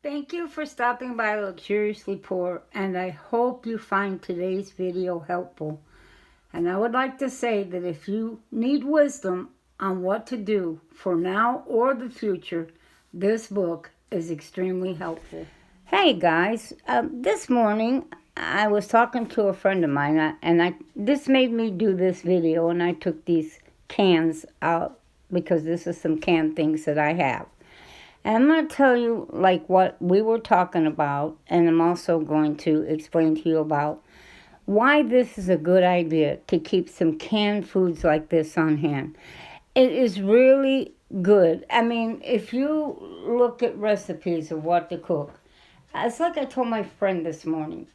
Thank you for stopping by Luxuriously Poor, and I hope you find today's video helpful. And I would like to say that if you need wisdom on what to do for now or the future, this book is extremely helpful. Hey guys, this morning I was talking to a friend of mine, and this made me do this video, and I took these cans out because this is some canned things that I have. And I'm going to tell you like what we were talking about, and I'm also going to explain to you about why this is a good idea to keep some canned foods like this on hand. It is really good. I mean, if you look at recipes of what to cook, it's like I told my friend this morning,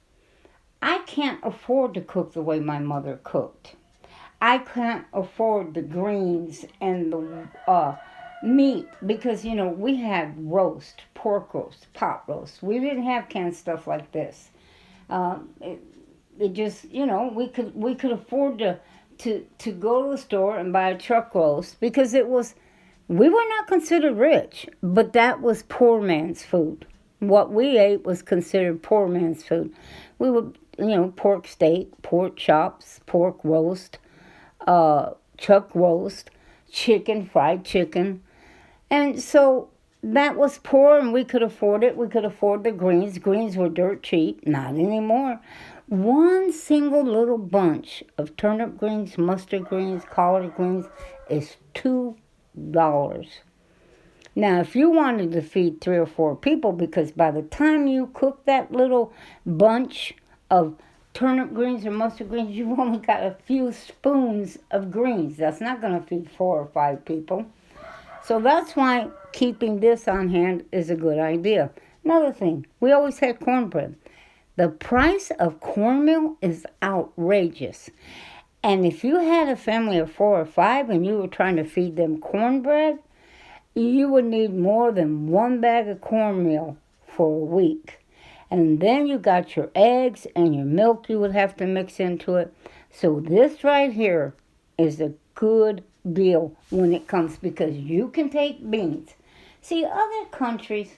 I can't afford to cook the way my mother cooked. I can't afford the greens and the meat because, we had pork roast, pot roast. We didn't have canned stuff like this. It just, we could afford to go to the store and buy a truck roast because we were not considered rich, but that was poor man's food. What we ate was considered poor man's food. We would, pork steak, pork chops, pork roast, chuck roast, fried chicken. And so that was poor, and we could afford it. We could afford the greens. Greens were dirt cheap. Not anymore. One single little bunch of turnip greens, mustard greens, collard greens is $2. Now, if you wanted to feed 3 or 4 people, because by the time you cook that little bunch of turnip greens or mustard greens, you've only got a few spoons of greens. That's not going to feed 4 or 5 people. So that's why keeping this on hand is a good idea. Another thing, we always had cornbread. The price of cornmeal is outrageous. And if you had a family of 4 or 5 and you were trying to feed them cornbread, you would need more than 1 bag of cornmeal for a week. And then you got your eggs and your milk you would have to mix into it. So this right here is a good deal when it comes, because you can take beans. See, other countries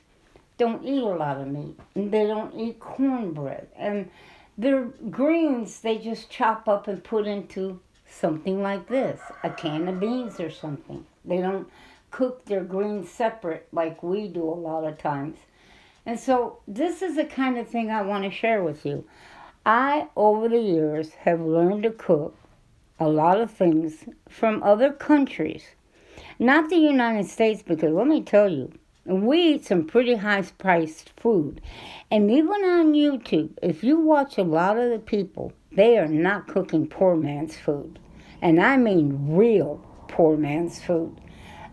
don't eat a lot of meat, and they don't eat cornbread, and their greens they just chop up and put into something like this, a can of beans or something. They don't cook their greens separate like we do a lot of times. And so this is the kind of thing I want to share with you. I, over the years, have learned to cook a lot of things from other countries. Not the United States, because let me tell you, we eat some pretty high-priced food. And even on YouTube, if you watch a lot of the people, they are not cooking poor man's food. And I mean real poor man's food.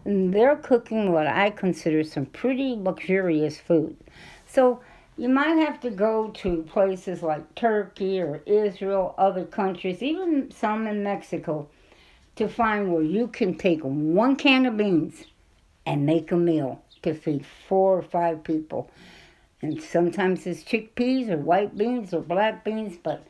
And they're cooking what I consider some pretty luxurious food. So you might have to go to places like Turkey or Israel, other countries, even some in Mexico, to find where you can take 1 can of beans and make a meal to feed 4 or 5 people. And sometimes it's chickpeas or white beans or black beans, but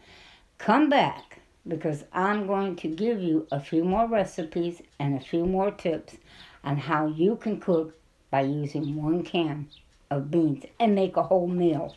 come back because I'm going to give you a few more recipes and a few more tips on how you can cook by using 1 can of beans and make a whole meal.